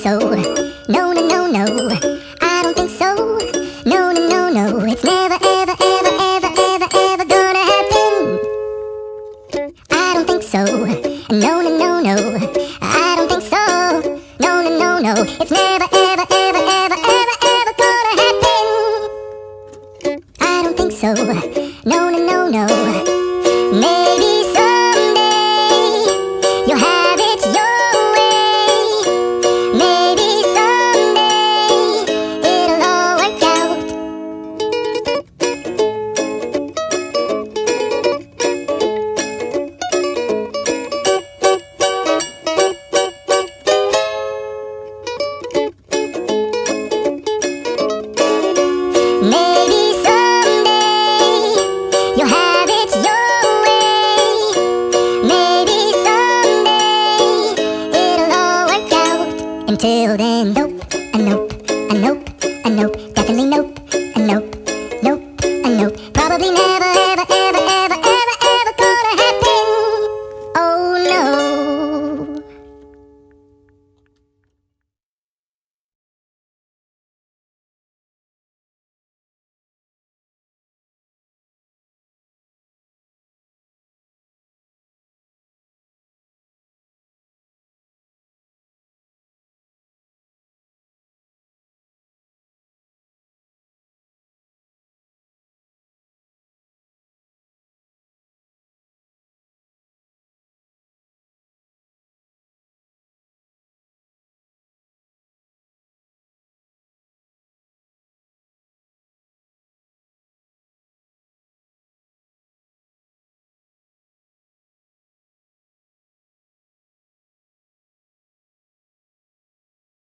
so. No, no, no, no, I don't think so. No, no, no, no, it's never, ever, ever, ever, ever, ever gonna happen. I don't think so. No, no, no, no, I don't think so. No, no, no, no, it's never, ever, ever, ever, ever, ever gonna happen. I don't think so. No, no, no, no. Maybe someday you'll have it your way. Maybe someday it'll all work out. Maybe someday you'll have it your way. Maybe someday it'll all work out. Until then, nope, a nope, a nope, a nope, definitely nope.